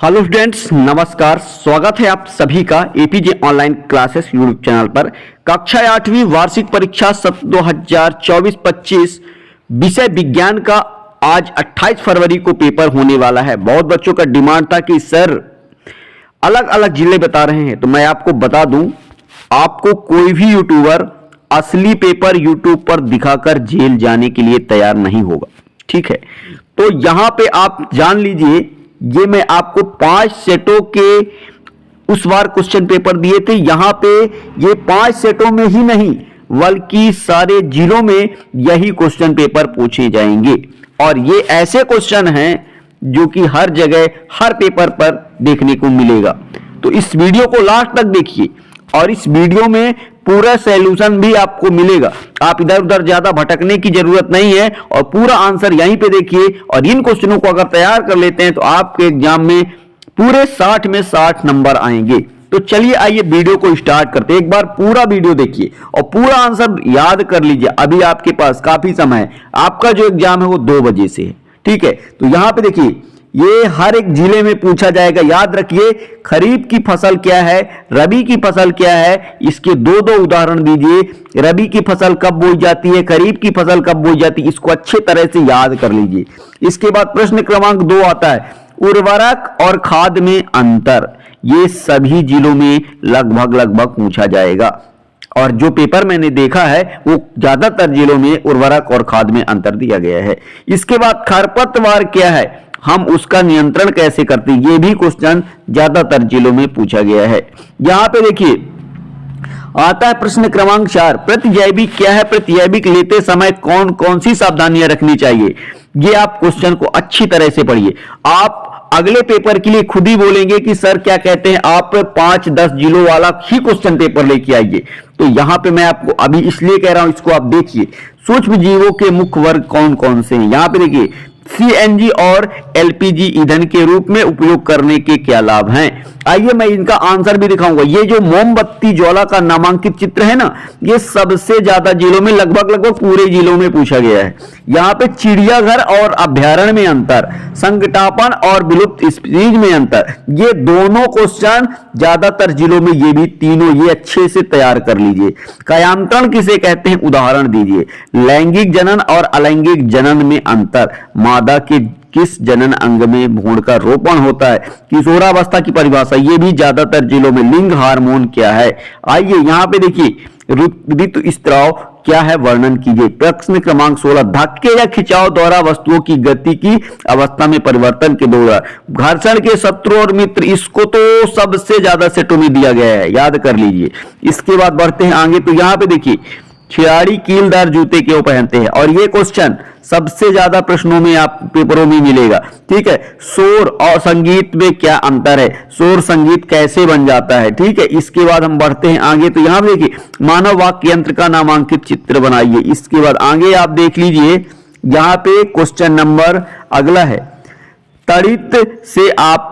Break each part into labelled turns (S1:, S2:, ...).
S1: Hello students, नमस्कार। स्वागत है आप सभी का APJ online classes YouTube channel पर। कक्षा 8वीं वार्षिक परीक्षा सत्र 2024-25 विषय विज्ञान का आज 28 फरवरी को पेपर होने वाला है। बहुत बच्चों का डिमांड था कि सर अलग अलग जिले बता रहे हैं, तो मैं आपको बता दूं, आपको कोई भी यूट्यूबर असली पेपर यूट्यूब पर दिखाकर जेल जाने के लिए तैयार नहीं होगा। ठीक है, तो यहां पे आप जान लीजिए, ये मैं आपको 5 सेटों के उस बार क्वेश्चन पेपर दिए थे। यहां पे ये 5 सेटों में ही नहीं बल्कि सारे जिलों में यही क्वेश्चन पेपर पूछे जाएंगे। और ये ऐसे क्वेश्चन हैं जो कि हर जगह हर पेपर पर देखने को मिलेगा। तो इस वीडियो को लास्ट तक देखिए और इस वीडियो में पूरा सॉल्यूशन भी आपको मिलेगा। आप इधर उधर ज्यादा भटकने की जरूरत नहीं है और पूरा आंसर यहीं पे देखिए। और इन क्वेश्चनों को अगर तैयार कर लेते हैं तो आपके एग्जाम में पूरे 60 में 60 नंबर आएंगे। तो चलिए आइए वीडियो को स्टार्ट करते हैं। एक बार पूरा वीडियो देखिए और पूरा आंसर याद कर लीजिए। अभी आपके पास काफी समय है, आपका जो एग्जाम है वो 2 बजे से है। ठीक है, तो यहां पे देखिए, ये हर एक जिले में पूछा जाएगा। याद रखिए, खरीफ की फसल क्या है, रबी की फसल क्या है, इसके दो उदाहरण दीजिए। रबी की फसल कब बोई जाती है, खरीफ की फसल कब बोई जाती है, इसको अच्छे तरह से याद कर लीजिए। इसके बाद प्रश्न क्रमांक 2 आता है, उर्वरक और खाद में अंतर। ये सभी जिलों में लगभग पूछा जाएगा और जो पेपर मैंने देखा है वो ज्यादातर जिलों में उर्वरक और खाद में अंतर दिया गया है। इसके बाद खरपतवार क्या है, हम उसका नियंत्रण कैसे करते हैं, ये भी क्वेश्चन ज्यादातर जिलों में पूछा गया है। यहां पे देखिए आता है प्रश्न क्रमांक 4, प्रतिजैविक क्या है, प्रतिजैविक लेते समय कौन कौन सी सावधानियां रखनी चाहिए। ये आप क्वेश्चन को अच्छी तरह से पढ़िए। आप अगले पेपर के लिए खुद ही बोलेंगे कि सर क्या कहते हैं, आप 5-10 जिलों वाला ही क्वेश्चन पेपर लेके आइए। तो यहां पे मैं आपको अभी इसलिए कह रहा हूं, इसको आप देखिए। सूक्ष्म जीवों के मुख्य वर्ग कौन कौन से हैं। यहां पे देखिए, सीएनजी और एलपीजी ईंधन के रूप में उपयोग करने के क्या लाभ हैं। आइए मैं इनका आंसर भी दिखाऊंगा। ये जो मोमबत्ती ज्वाला का नामांकित चित्र है ना, ये सबसे ज्यादा जिलों में लगभग पूरे जिलों में पूछा गया है। यहाँ पे चिड़ियाघर और अभ्यारण्य में अंतर, संकटापन और विलुप्त स्पीशीज में अंतर, ये दोनों क्वेश्चन ज्यादातर जिलों में, ये भी तीनों, ये अच्छे से तैयार कर लीजिए। कायांतरण किसे कहते हैं, उदाहरण दीजिए। लैंगिक जनन और अलैंगिक जनन में अंतर, मादा के किस जनन अंग में भ्रूण का रोपण होता है। किशोरावस्था की परिभाषा, ये भी ज्यादातर जिलों में। लिंग हार्मोन क्या है। आइए यहाँ पे देखिए, ऋतु स्त्राव क्या है, वर्णन कीजिए। प्रश्न क्रमांक 16, धक्के या खिंचाव द्वारा वस्तुओं की गति की अवस्था में परिवर्तन के दौरान घर्षण के शत्रु और मित्र, इसको तो सबसे ज्यादा सेटों में दिया गया है, याद कर लीजिए। इसके बाद बढ़ते हैं आगे, तो यहाँ पे देखिए, खिलाड़ी कीलदार जूते क्यों पहनते हैं, और ये क्वेश्चन सबसे ज्यादा प्रश्नों में आप पेपरों में मिलेगा। ठीक है, शोर और संगीत में क्या अंतर है, शोर संगीत कैसे बन जाता है। ठीक है, इसके बाद हम बढ़ते हैं आगे, तो यहां देखिए, मानव वाक्य यंत्र का नामांकित चित्र बनाइए। इसके बाद आगे आप देख लीजिए, यहां पे क्वेश्चन नंबर अगला है, तड़ित से आप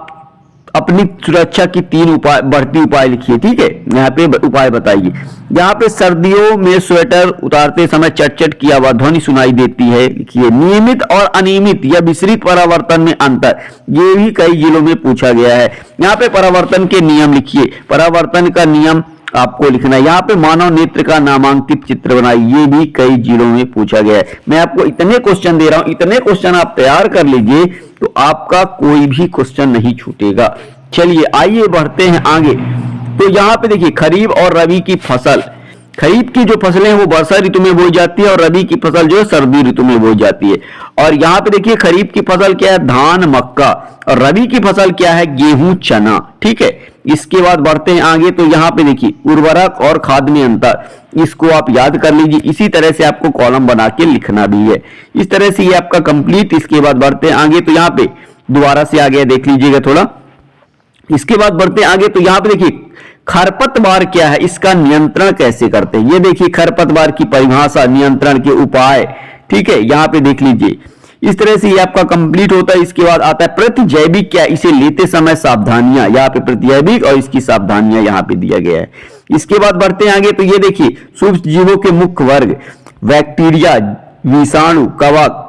S1: अपनी सुरक्षा की 3 बढ़ती उपाय लिखिए। ठीक है, यहाँ पे उपाय बताइए। यहाँ पे सर्दियों में स्वेटर उतारते समय चट की आवाज ध्वनि सुनाई देती है, लिखिए। नियमित और अनियमित या विसरित परावर्तन में अंतर, ये भी कई जिलों में पूछा गया है। यहाँ पे परावर्तन के नियम लिखिए, परावर्तन का नियम आपको लिखना है। यहाँ पे मानव नेत्र का नामांकित चित्र बनाइए, ये भी कई जिलों में पूछा गया है। मैं आपको इतने क्वेश्चन दे रहा हूं, इतने क्वेश्चन आप तैयार कर लीजिए तो आपका कोई भी क्वेश्चन नहीं छूटेगा। चलिए आइए बढ़ते हैं आगे, तो यहाँ पे देखिए, खरीफ और रबी की फसल। खरीफ की जो फसलें हैं वो वर्षा ऋतु में बोई जाती है और रबी की फसल जो है सर्दी ऋतु में बोई जाती है। और यहाँ पे देखिए, खरीफ की फसल क्या है, धान मक्का, और रबी की फसल क्या है, गेहूं चना। ठीक है, इसके बाद बढ़ते हैं आगे, तो यहाँ पे देखिए, उर्वरक और खाद में अंतर, इसको आप याद कर लीजिए। इसी तरह से आपको कॉलम बना के लिखना भी है। इस तरह से ये आपका कंप्लीट। इसके बाद बढ़ते हैं आगे, तो यहाँ पे दोबारा से आगे देख लीजिएगा थोड़ा। इसके बाद बढ़ते हैं आगे, तो यहाँ पे देखिए, खरपतवार क्या है, इसका नियंत्रण कैसे करते हैं। ये देखिए, खरपतवार की परिभाषा, नियंत्रण के उपाय। ठीक है, यहाँ पे देख लीजिए। इस तरह से ये आपका कंप्लीट होता है। इसके बाद आता है प्रतिजैविक क्या, इसे लेते समय सावधानियां। यहाँ पे प्रतिजैविक और इसकी सावधानियां यहाँ पे दिया गया है। इसके बाद बढ़ते हैं आगे, तो ये देखिए, सूक्ष्म जीवों के मुख्य वर्ग, बैक्टीरिया, विषाणु, कवक,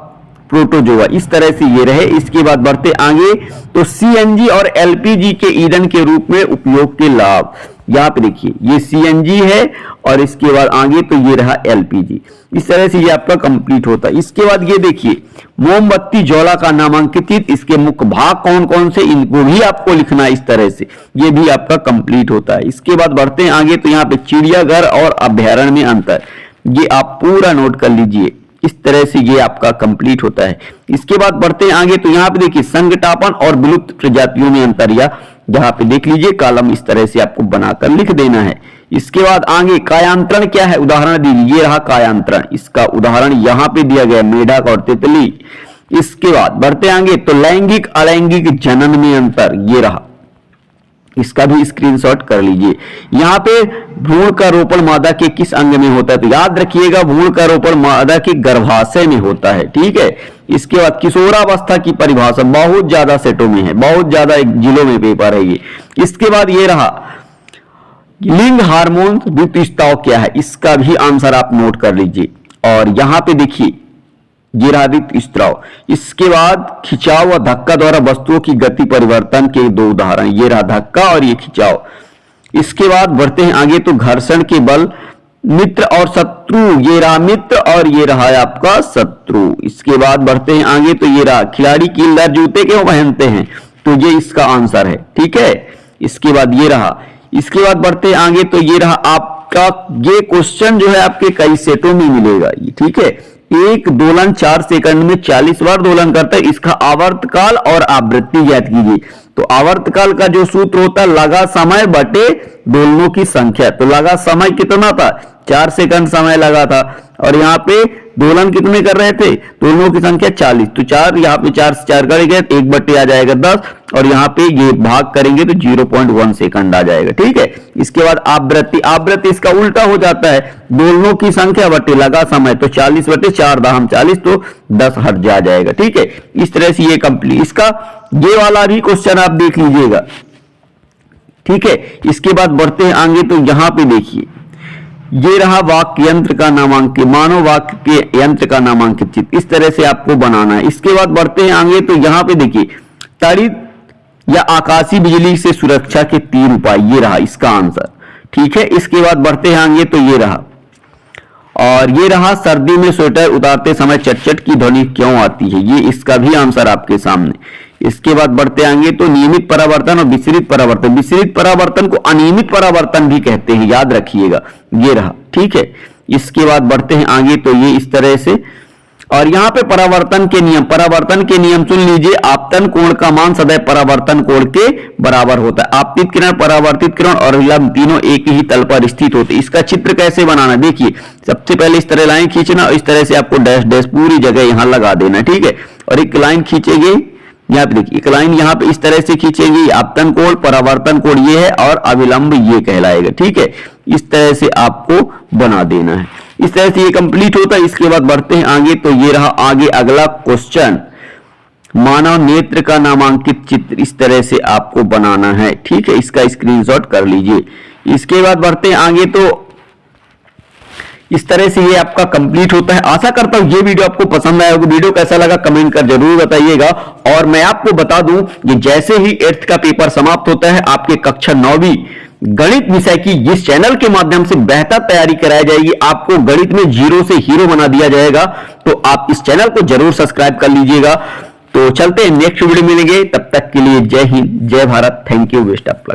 S1: प्रोटोजोआ। इस तरह से ये रहे। इसके बाद बढ़ते आगे तो सीएनजी और एलपीजी के ईंधन के रूप में उपयोग के लाभ। यहाँ पे देखिए ये सीएनजी है और इसके बाद आगे तो ये रहा एलपीजी। इस तरह से ये आपका कंप्लीट होता है। इसके बाद ये देखिए मोमबत्ती ज्वाला का नामांकित चित्र, इसके मुख्य भाग कौन कौन से, इनको भी आपको लिखना है। इस तरह से ये भी आपका कंप्लीट होता है। इसके बाद बढ़ते हैं आगे तो यहाँ पे चिड़ियाघर और अभ्यारण्य में अंतर, ये आप पूरा नोट कर लीजिए। इस तरह से ये आपका कंप्लीट होता है। इसके बाद बढ़ते हैं आगे तो यहाँ पे देखिए संघटापन और विलुप्त प्रजातियों में अंतर, या यहाँ पे देख लीजिए कॉलम इस तरह से आपको बनाकर लिख देना है। इसके बाद आगे कायांतरण क्या है, उदाहरण दीजिए। ये रहा कायांतरण, इसका उदाहरण यहाँ पे दिया गया मेढक और तितली। इसके बाद बढ़ते आगे तो लैंगिक अलैंगिक जनन में अंतर, ये रहा, इसका भी स्क्रीनशॉट कर लीजिए। यहाँ पे भ्रूण का रोपण मादा के किस अंग में होता है, तो याद रखिएगा भ्रूण का रोपण मादा के गर्भाशय में होता है, ठीक है। इसके बाद किशोरावस्था की परिभाषा बहुत ज्यादा सेटों में है, बहुत ज्यादा जिलों में पेपर है ये। इसके बाद ये रहा लिंग हार्मोन ऋतुस्राव क्या है, इसका भी आंसर आप नोट कर लीजिए। और यहाँ पे देखिए ये रहा ऋतुस्राव। इसके बाद खिंचाव व धक्का द्वारा वस्तुओं की गति परिवर्तन के दो उदाहरण, ये रहा धक्का और ये खिंचाव। इसके बाद बढ़ते हैं आगे तो घर्षण के बल, मित्र और शत्रु, ये रहा मित्र और ये रहा आपका शत्रु। इसके बाद बढ़ते हैं आगे तो ये रहा खिलाड़ी कीलदार जूते क्यों पहनते हैं, तो ये इसका आंसर है, ठीक है। इसके बाद ये रहा। इसके बाद बढ़ते हैं आगे तो ये रहा आपका, ये क्वेश्चन जो है आपके कई सेटों में मिलेगा, ठीक है। एक दोलन 4 सेकंड में 40 बार दोलन करता है, इसका आवर्तकाल और आवृत्ति ज्ञात कीजिए। तो आवर्तकाल का जो सूत्र होता है लगा समय बटे दोलनों की संख्या। तो लगा समय कितना था, 4 सेकंड समय लगा था, और यहाँ पे दोलन कितने कर रहे थे, दोलनों की संख्या 40। तो 4 यहाँ पे 4 से 4 करेंगे 1 बटे आ जाएगा 10, और यहाँ पे ये भाग करेंगे तो 0.1 सेकंड आ जाएगा, ठीक है। इसके बाद आवृत्ति, आवृत्ति इसका उल्टा हो जाता है, दोलनों की संख्या बटे लगा समय, तो 40 बटे 4 दाम 40, तो 10 हट जा जाएगा, ठीक है। इस तरह से ये कंप्लीट, इसका ये वाला भी क्वेश्चन आप देख लीजिएगा, ठीक है। इसके बाद बढ़ते हैं आगे तो यहाँ पे देखिए ये रहा वाक्य यंत्र का नामांकित, मानव वाक्य के यंत्र का नामांकित चित्र, इस तरह से आपको बनाना है। इसके बाद बढ़ते हैं आगे तो यहाँ पे देखिए त्वरित या आकाशीय बिजली से सुरक्षा के 3 उपाय, ये रहा इसका आंसर, ठीक है। इसके बाद बढ़ते हैं आगे तो ये रहा, और ये रहा सर्दी में स्वेटर उतारते समय चटचट की ध्वनि क्यों आती है, ये इसका भी आंसर आपके सामने। इसके बाद बढ़ते आएंगे तो नियमित परावर्तन और विसरित परावर्तन, विसरित परावर्तन को अनियमित परावर्तन भी कहते हैं, याद रखिएगा, ये रहा, ठीक है। इसके बाद बढ़ते हैं आगे तो ये इस तरह से, और यहाँ पे परावर्तन के नियम, परावर्तन के नियम सुन लीजिए। आपतन कोण का मान सदैव परावर्तन कोण के बराबर होता है। आपतित किरण, परावर्तित किरण और विलंब तीनों एक ही तल पर स्थित होते हैं। इसका चित्र कैसे बनाना, देखिए सबसे पहले इस तरह लाइन खींचना, और इस तरह से आपको डैश डैश पूरी जगह यहाँ लगा देना, ठीक है। और एक लाइन खींचेंगे, यहाँ पे देखिए एक लाइन यहाँ पे इस तरह से खींचेंगे, आपतन कोण परावर्तन कोण ये है, और अविलंब ये कहलाएगा, ठीक है। इस तरह से आपको बना देना है। इस तरह से ये कंप्लीट होता है। इसके बाद बढ़ते हैं आगे तो ये रहा आगे अगला क्वेश्चन, मानव नेत्र का नामांकित चित्र, इस तरह से आपको बनाना है, ठीक है। इसका स्क्रीनशॉट कर लीजिए। इसके बाद बढ़ते हैं आगे तो इस तरह से ये आपका कंप्लीट होता है। आशा करता हूं ये वीडियो आपको पसंद आया होगा। वीडियो कैसा लगा कमेंट कर जरूर बताइएगा। और मैं आपको बता दूं कि जैसे ही 8th का पेपर समाप्त होता है, आपके कक्षा 9वीं गणित विषय की इस चैनल के माध्यम से बेहतर तैयारी कराई जाएगी। आपको गणित में 0 से हीरो बना दिया जाएगा, तो आप इस चैनल को जरूर सब्सक्राइब कर लीजिएगा। तो चलते हैं, नेक्स्ट वीडियो मिलेंगे, तब तक के लिए जय हिंद, जय Bharat, thank you, best of luck.